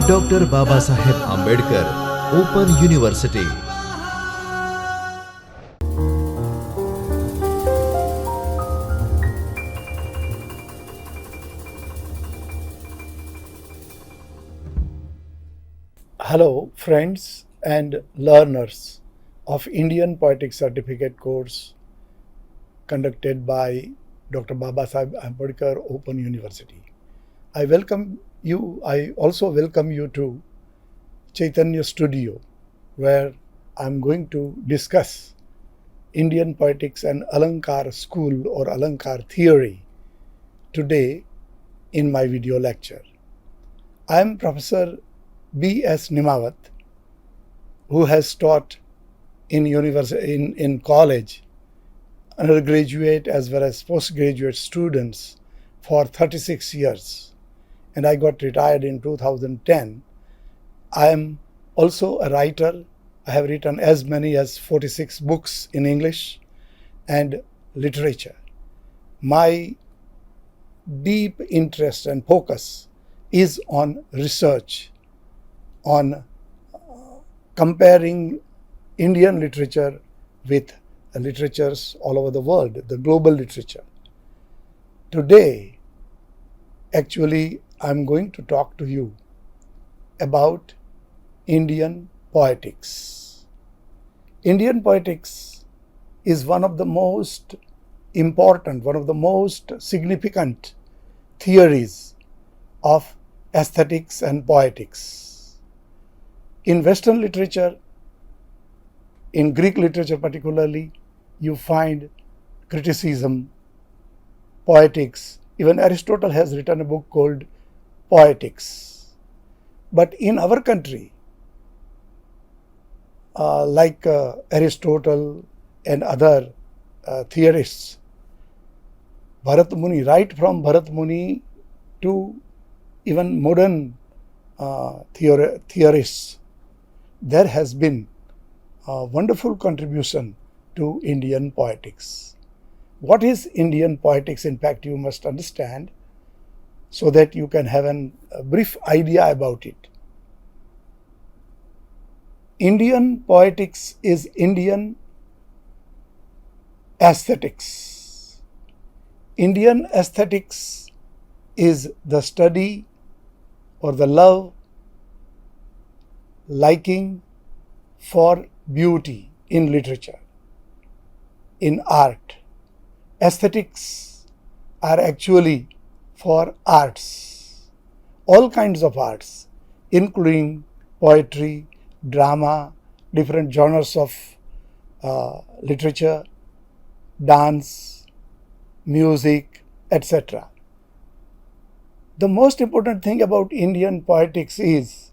Doctor Babasaheb Ambedkar open university. Hello, friends and learners of Indian Poetics Certificate course conducted by Dr. Babasaheb Ambedkar Open University. I also welcome you to Chaitanya Studio, where I'm going to discuss Indian Poetics and Alankar School or Alankar Theory today in my video lecture. I am Professor B.S. Nimawat, who has taught in college, undergraduate as well as postgraduate students for 36 years. And I got retired in 2010. I am also a writer. I have written as many as 46 books in English and literature. My deep interest and focus is on research, on comparing Indian literature with literatures all over the world, the global literature. Today, actually, I'm going to talk to you about Indian poetics. Indian poetics is one of the most important, one of the most significant theories of aesthetics and poetics. In Western literature, in Greek literature particularly, you find criticism, poetics. Even Aristotle has written a book called Poetics. But in our country, like Aristotle and other theorists, Bharat Muni, right from Bharat Muni to even modern theorists, there has been a wonderful contribution to Indian poetics. What is Indian poetics? In fact, you must understand so that you can have a brief idea about it. Indian poetics is Indian aesthetics. Indian aesthetics is the study or the love, liking for beauty in literature, in art. Aesthetics are actually for arts, all kinds of arts, including poetry, drama, different genres of literature, dance, music, etc. The most important thing about Indian poetics is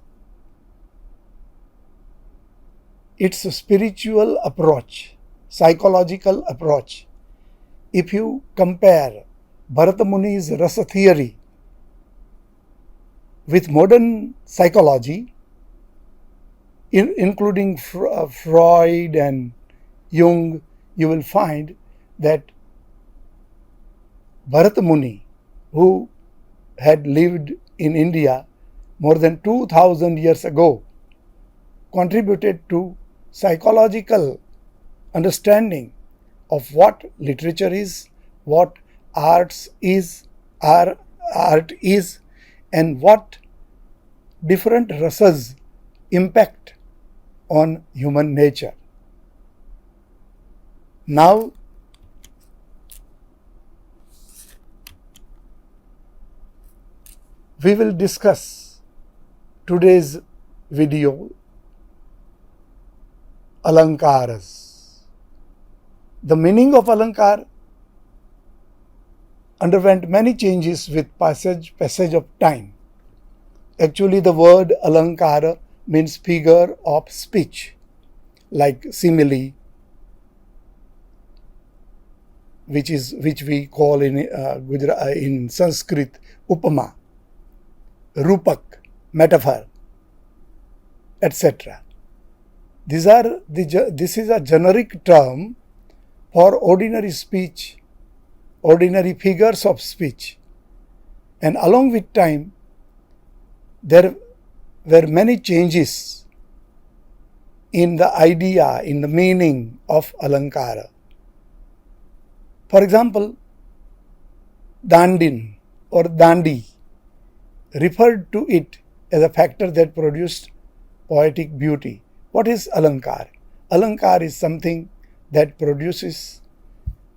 its spiritual approach, psychological approach. If you compare Bharat Muni's rasa theory with modern psychology, including Freud and Jung, you will find that Bharat Muni, who had lived in India more than 2000 years ago, contributed to psychological understanding of what literature is, what art is, and what different rasas impact on human nature. Now, we will discuss today's video Alankaras. The meaning of Alankar underwent many changes with passage of time. Actually, the word Alankara means figure of speech, like simile, which we call in Sanskrit upama, rupak, metaphor, etc. This is a generic term for ordinary speech, ordinary figures of speech. And along with time, there were many changes in the idea, in the meaning of Alankara. For example, Dandin or Dandi referred to it as a factor that produced poetic beauty. What is Alankar? Alankar is something that produces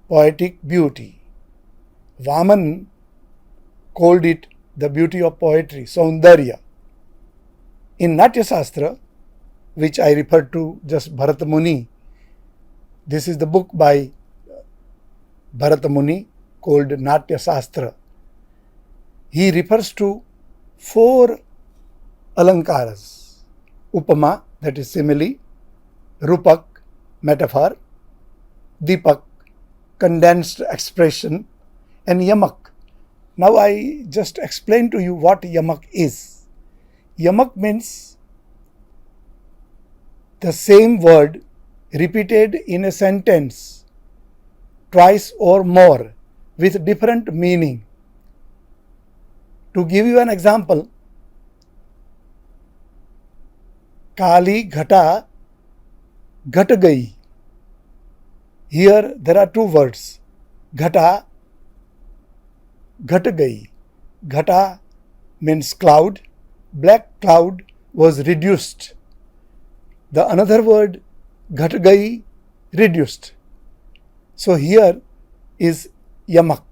poetic beauty. Vaman called it the beauty of poetry, Saundarya. In Natya Shastra, which I referred to just Bharata Muni, this is the book by Bharata Muni called Natya Shastra. He refers to 4 alankaras: Upama, that is simile; Rupak, metaphor; Deepak, condensed expression; and Yamak. Now I just explain to you what Yamak is. Yamak means the same word repeated in a sentence twice or more with different meaning. To give you an example, Kali Ghata Ghat Gayi. Here there are 2 words, Ghata, Ghat Gayi. Ghata means cloud, black cloud was reduced. The another word, Ghat Gayi, reduced. So here is Yamak.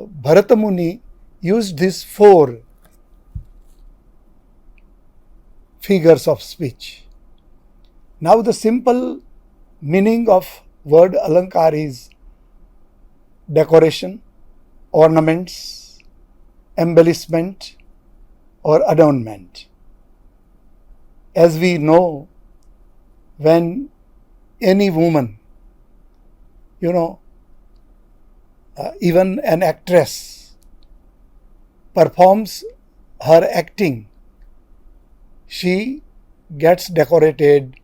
Bharata Muni used these 4 figures of speech. Now the simple meaning of word Alankar is decoration, ornaments, embellishment or adornment. As we know, when any woman, even an actress, performs her acting, she gets decorated,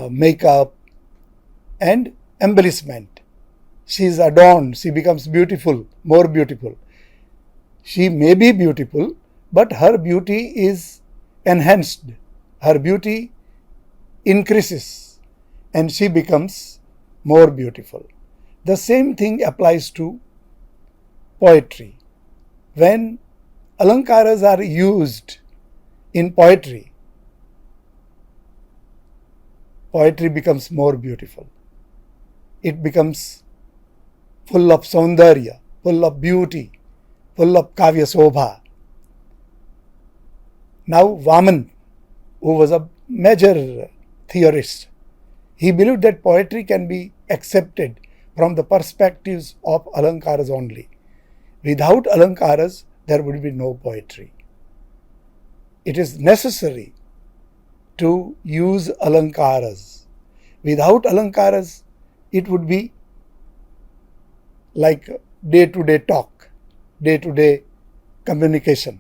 makeup and embellishment. She is adorned, she becomes beautiful, more beautiful. She may be beautiful, but her beauty is enhanced. Her beauty increases and she becomes more beautiful. The same thing applies to poetry. When alankaras are used in poetry, poetry becomes more beautiful. It becomes full of saundarya, full of beauty, full of kavya sobha. Now Vaman, who was a major theorist, he believed that poetry can be accepted from the perspectives of alankaras only. Without alankaras, there would be no poetry. It is necessary to use alankaras. Without alankaras, it would be like day-to-day talk, day-to-day communication.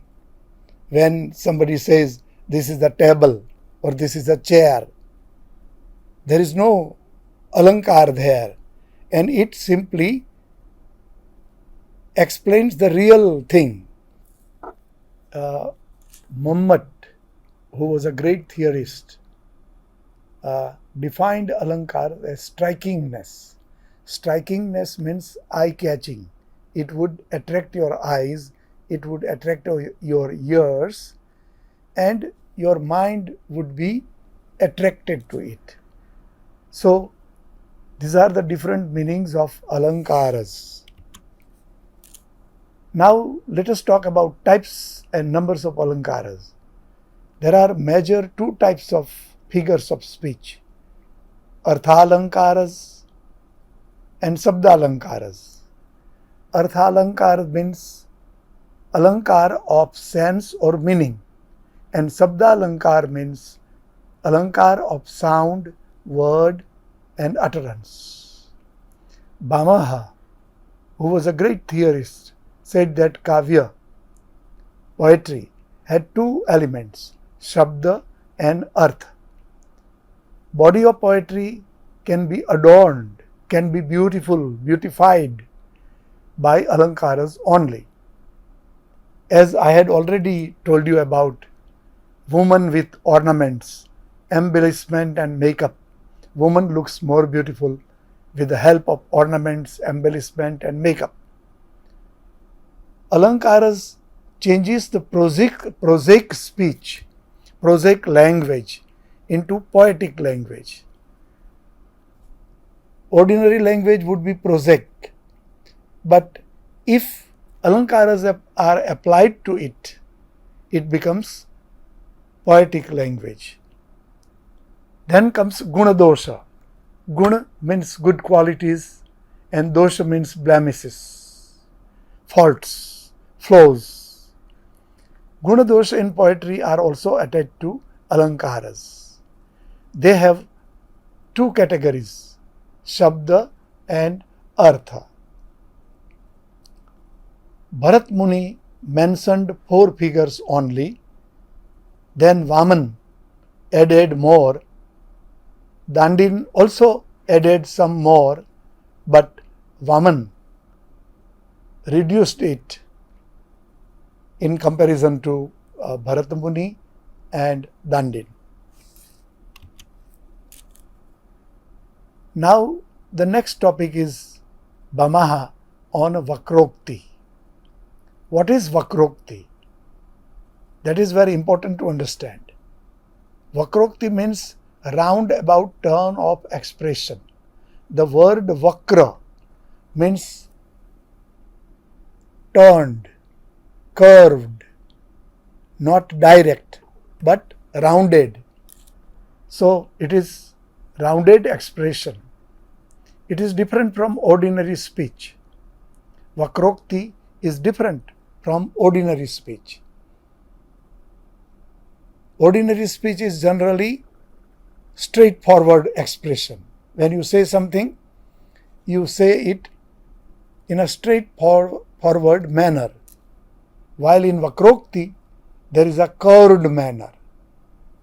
When somebody says, this is the table or this is a chair, there is no alankar there, and it simply explains the real thing. Muhammad, who was a great theorist, defined alankar as strikingness. Strikingness means eye-catching. It would attract your eyes, it would attract your ears, and your mind would be attracted to it. So, these are the different meanings of alankaras. Now, let us talk about types and numbers of alankaras. There are major 2 types of figures of speech: arthalankaras and sabdalankaras. Arthalankar means alankar of sense or meaning, and sabdalankar means alankar of sound, word and utterance. Bhamaha, who was a great theorist, said that kavya, poetry, had 2 elements, shabda and arth. Body of poetry can be adorned, can be beautiful, beautified by alankaras only. As I had already told you about woman with ornaments, embellishment and makeup, woman looks more beautiful with the help of ornaments, embellishment and makeup. Alankaras changes the prosaic speech, prosaic language into poetic language. Ordinary language would be prosaic, but if alankaras are applied to it, it becomes poetic language. Then comes guna dosha. Guna means good qualities and dosha means blemishes, faults, flaws. Guna dosha in poetry are also attached to alankaras. They have two categories, shabda and artha. Bharat Muni mentioned 4 figures only, then Vaman added more. Dandin also added some more, but Vaman reduced it in comparison to Bharat Muni and Dandin. Now the next topic is Bamaha on Vakrokti. What is Vakrokti? That is very important to understand. Vakrokti means roundabout turn of expression. The word Vakra means turned, curved, not direct, but rounded. So it is rounded expression. It is different from ordinary speech. Vakrokti is different from ordinary speech. Ordinary speech is generally straightforward expression. When you say something, you say it in a straightforward manner. While in Vakrokti, there is a curved manner.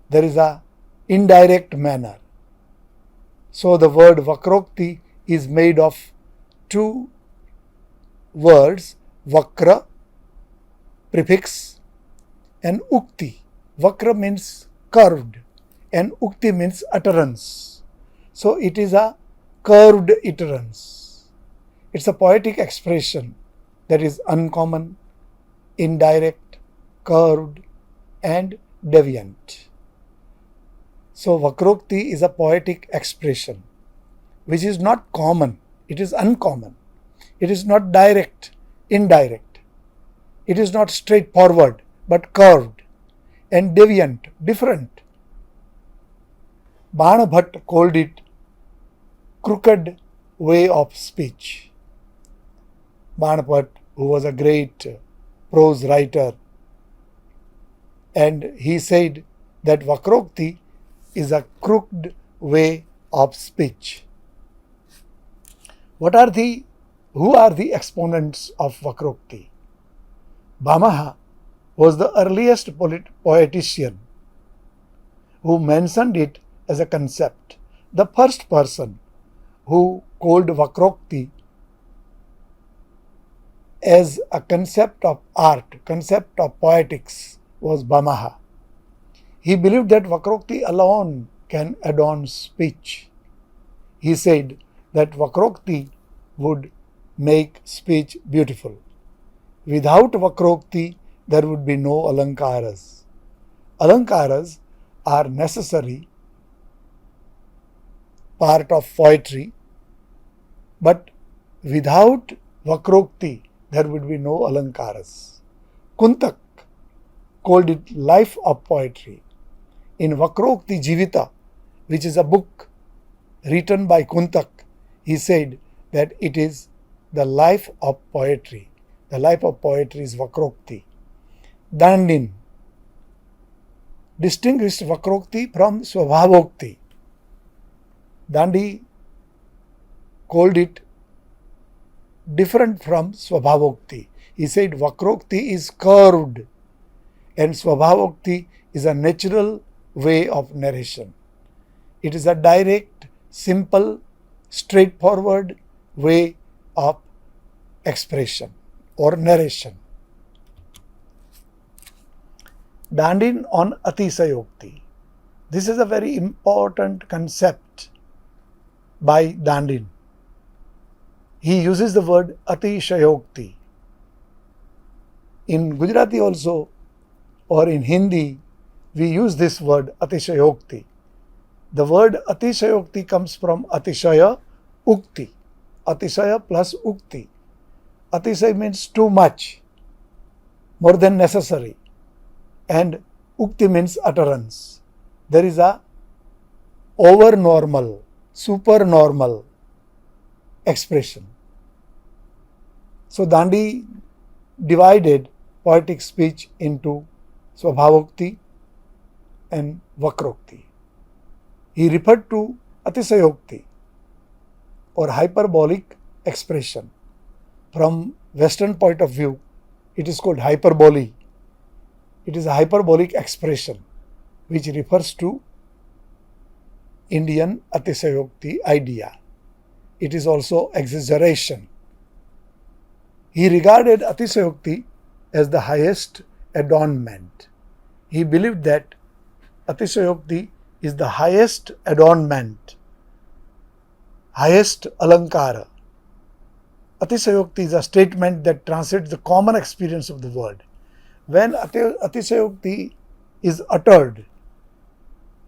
There is a indirect manner. So the word Vakrokti is made of 2 words, Vakra, prefix, and Ukti. Vakra means curved and Ukti means utterance. So it is a curved utterance. It's a poetic expression that is uncommon, indirect, curved and deviant. So Vakrokti is a poetic expression which is not common, it is uncommon. It is not direct, indirect. It is not straightforward but curved and deviant, different. Bana Bhatt called it crooked way of speech. Bana Bhatt, who was a great prose writer, and he said that Vakrokti is a crooked way of speech. Who are the exponents of Vakrokti? Bamaha was the earliest poetician who mentioned it as a concept. The first person who called Vakrokti as a concept of art, concept of poetics was Bamaha. He believed that Vakrokti alone can adorn speech. He said that Vakrokti would make speech beautiful. Without Vakrokti, there would be no Alankaras. Alankaras are necessary part of poetry, but without Vakrokti, there would be no Alankaras. Kuntak called it life of poetry. In Vakrokti Jivita, which is a book written by Kuntak, he said that it is the life of poetry. The life of poetry is Vakrokti. Dandin distinguished Vakrokti from Swabhavokti. Dandi called it different from Swabhavokti. He said Vakrokti is curved and Swabhavokti is a natural way of narration. It is a direct, simple, straightforward way of expression or narration. Dandin on Atisayokti. This is a very important concept by Dandin. He uses the word Atishayokti. In Gujarati also, or in Hindi, we use this word Atishayokti. The word Atishayokti comes from Atishaya Ukti. Atishaya plus Ukti. Atishay means too much, more than necessary, and Ukti means utterance. There is a over normal, super normal expression. So Dandi divided poetic speech into Swabhavokti and Vakrokti. He referred to Atisayokti or hyperbolic expression. From Western point of view, it is called hyperbole. It is a hyperbolic expression which refers to Indian Atisayokti idea. It is also exaggeration. He regarded Atisayokti as the highest adornment. He believed that Atisayokti is the highest adornment, highest alankara. Atisayokti is a statement that transcends the common experience of the world. When Atisayokti is uttered,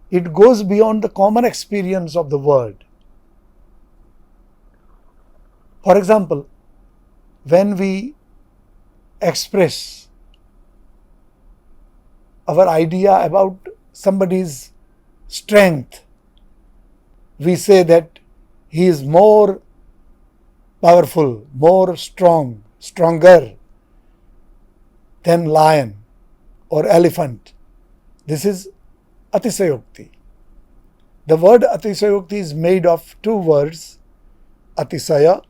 it goes beyond the common experience of the world. For example, when we express our idea about somebody's strength, we say that he is more powerful, more strong, stronger than lion or elephant. This is Atisayokti. The word Atisayokti is made of two words, Atisaya,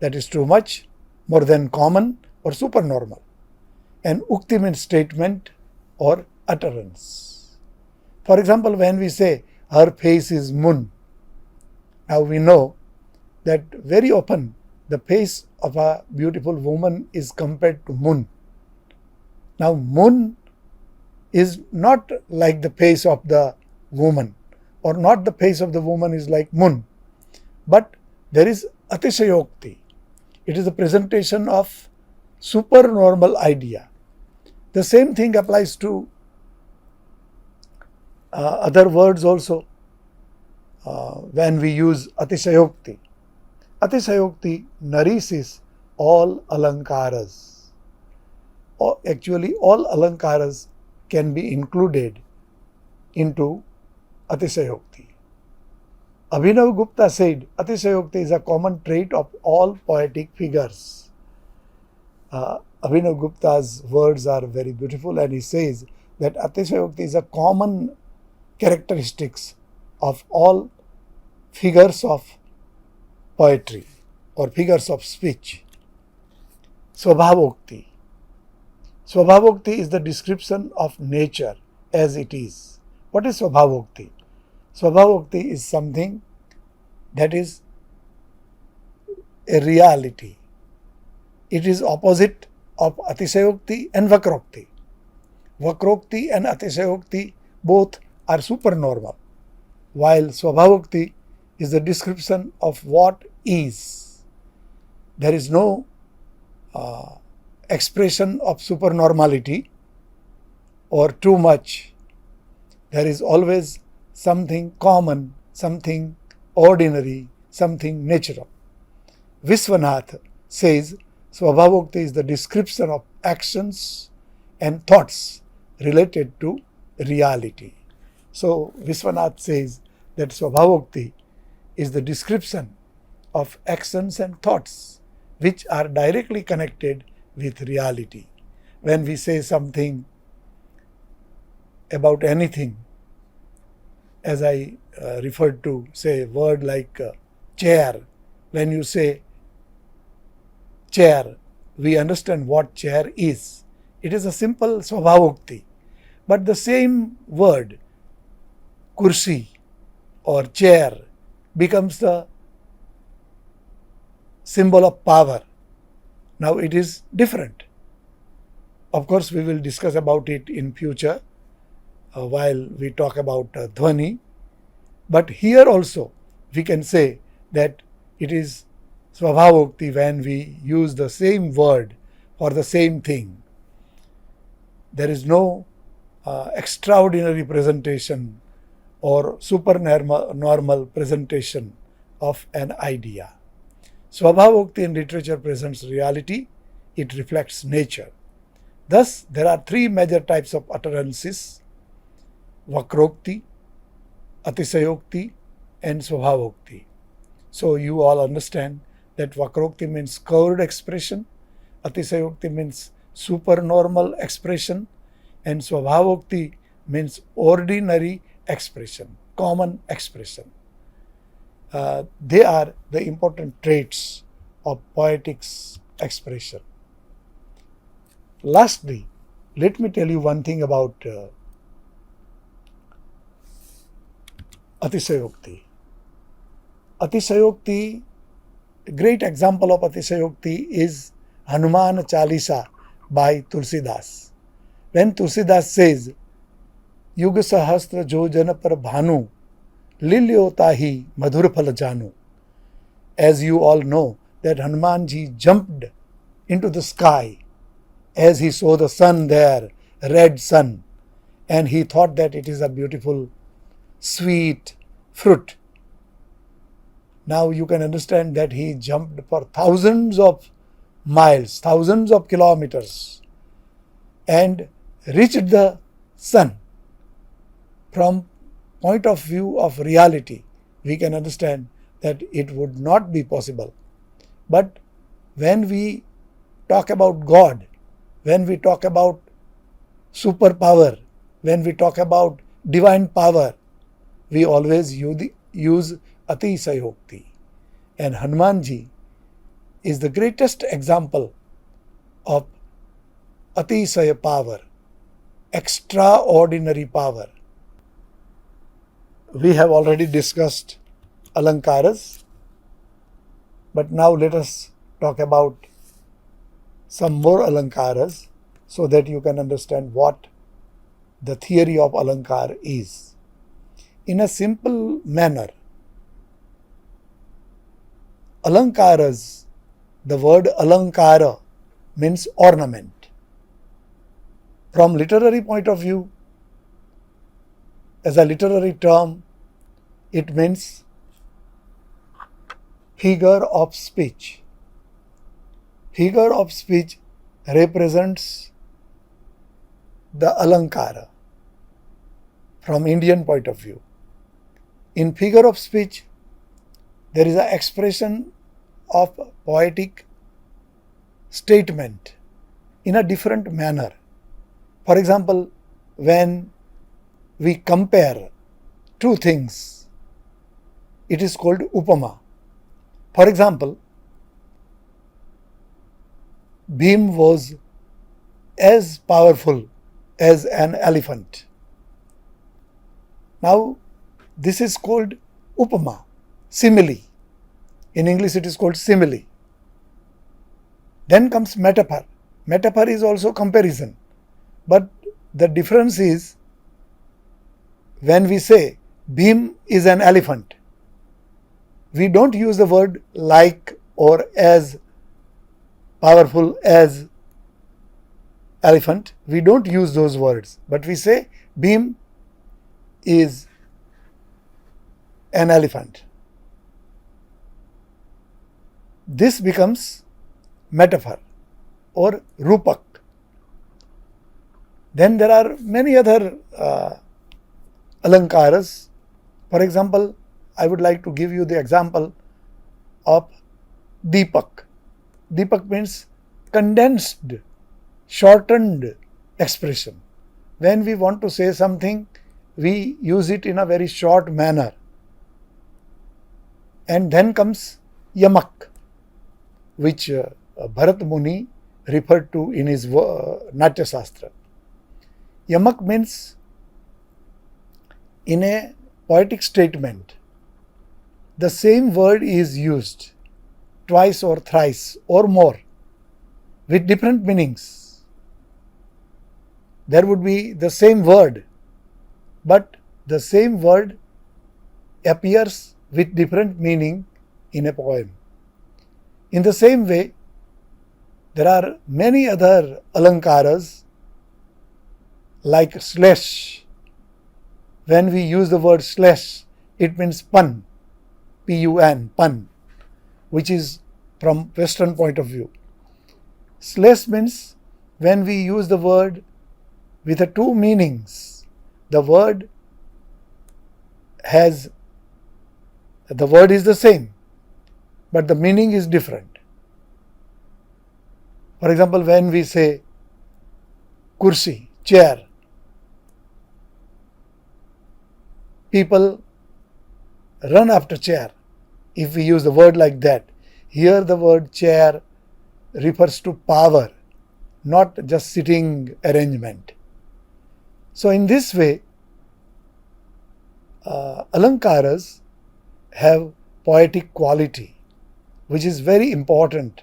that is too much, more than common or supernormal, and Ukti means statement or utterance. For example, when we say her face is moon, now we know that very often the face of a beautiful woman is compared to moon. Now moon is not like the face of the woman, or not the face of the woman is like moon, but there is Atisayokti. It is a presentation of supernormal idea. The same thing applies to other words also. When we use Atisayokti, Atisayokti nourishes all alankaras. Or actually, all alankaras can be included into Atisayokti. Abhinav Gupta said Atisayokti is a common trait of all poetic figures. Abhinav Gupta's words are very beautiful, and he says that Atisayokti is a common characteristics of all figures of poetry or figures of speech. Swabhavokti. Swabhavokti is the description of nature as it is. What is Swabhavokti? Swabhavokti is something that is a reality. It is opposite of Atisayokti and Vakrokti. Vakrokti and Atisayokti both are supernormal, while Swabhavokti is the description of what is. There is no expression of supernormality or too much. There is always something common, something ordinary, something natural. Viswanath says Swabhavokti is the description of actions and thoughts related to reality. So Viswanath says that Swabhavokti is the description of actions and thoughts which are directly connected with reality. When we say something about anything, as I referred to, say a word like chair, when you say chair, we understand what chair is. It is a simple Swabhavokti. But the same word, kursi or chair, becomes the symbol of power. Now it is different. Of course, we will discuss about it in future, while we talk about Dhvani. But here also we can say that it is Svabhavokti when we use the same word for the same thing. There is no extraordinary presentation or supernormal presentation of an idea. Svabhavokti in literature presents reality, it reflects nature. Thus, there are three major types of utterances: Vakrokti, Atisayokti, and Svabhavokti. So, you all understand that Vakrokti means curved expression, Atisayokti means supernormal expression, and Svabhavokti means ordinary expression, common expression. They are the important traits of poetics expression. Lastly, let me tell you one thing about Atisayokti. Atisayokti, a great example of Atisayokti is Hanuman Chalisa by Tulsidas. When Tulsidas says, Yug Sahastra Jojana Par Bhanu, Lilyota hi Madhur Phala Janu. As you all know, that Hanumanji jumped into the sky as he saw the sun there, red sun, and he thought that it is a beautiful, sweet fruit. Now you can understand that he jumped for thousands of miles, thousands of kilometers, and reached the sun. From point of view of reality, we can understand that it would not be possible. But when we talk about God, when we talk about superpower, when we talk about divine power, we always use Atisayokti. And Hanumanji is the greatest example of Atisaya power, extraordinary power. We have already discussed Alankaras, but now let us talk about some more Alankaras so that you can understand what the theory of Alankar is. In a simple manner, Alankaras, the word Alankara means ornament. From literary point of view, as a literary term, it means figure of speech. Figure of speech represents the Alankara from Indian point of view. In figure of speech, there is an expression of poetic statement in a different manner. For example, when we compare two things, it is called upama. For example, Bhim was as powerful as an elephant. Now, this is called upama, simile. In English, it is called simile. Then comes metaphor. Metaphor is also comparison. But the difference is, when we say Bhim is an elephant, we don't use the word like or as powerful as elephant. We don't use those words, but we say Bhim is an elephant. This becomes metaphor or rupak. Then there are many other alankaras. For example, I would like to give you the example of Deepak. Deepak means condensed, shortened expression. When we want to say something, we use it in a very short manner. And then comes Yamak, which Bharat Muni referred to in his Natya Shastra. Yamak means, in a poetic statement, the same word is used twice or thrice or more with different meanings. There would be the same word but the same word appears with different meaning in a poem. In the same way, there are many other alankaras like slash. When we use the word slash, it means pun, P-U-N, pun, which is from Western point of view. Slash means when we use the word with the two meanings. The word is the same, but the meaning is different. For example, when we say kursi, chair, people run after chair if we use the word like that. Here the word chair refers to power, not just sitting arrangement. So in this way, alankaras have poetic quality, which is very important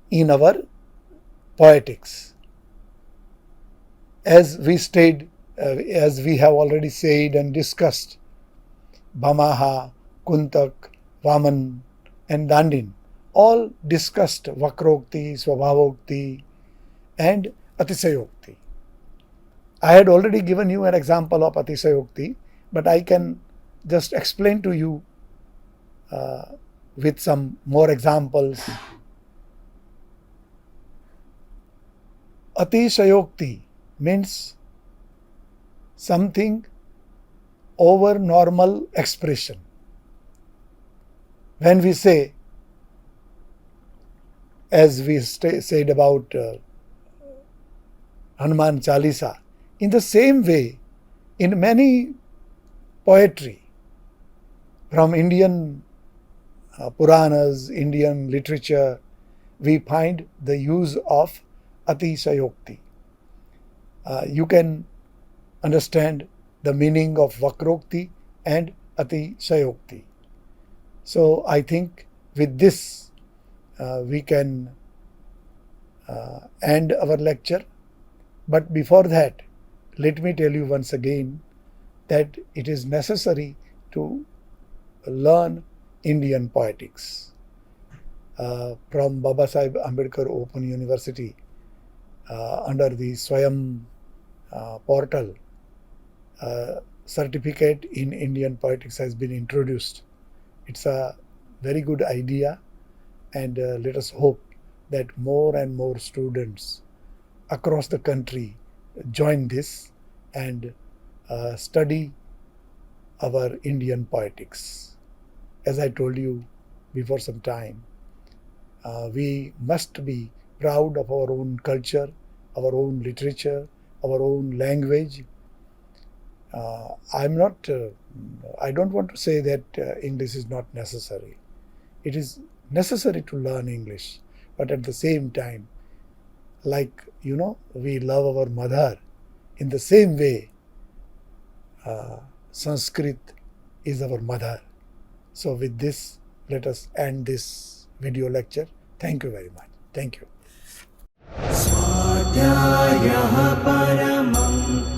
in our poetics. As we have already said and discussed, Bhamaha, Kuntak, Vaman and Dandin all discussed Vakrokti, Swabhavokti and Atisayokti. I had already given you an example of Atisayokti, but I can just explain to you with some more examples. Atisayokti means something over normal expression. When we say, as we said about Hanuman Chalisa, in the same way, in many poetry from Indian Puranas, Indian literature, we find the use of Atisayokti. You can understand the meaning of Vakrokti and Atisayokti. So I think with this we can end our lecture. But before that, let me tell you once again that it is necessary to learn Indian poetics. From Babasaheb Ambedkar Open University, under the Swayam portal, certificate in Indian poetics has been introduced. It's a very good idea, and let us hope that more and more students across the country join this and study our Indian poetics. As I told you before some time, we must be proud of our own culture, our own literature, our own language. I don't want to say that English is not necessary. It is necessary to learn English, but at the same time, like we love our mother, in the same way, Sanskrit is our mother. So with this, let us end this video lecture. Thank you very much. Thank you. स्वाध्यायः परमम्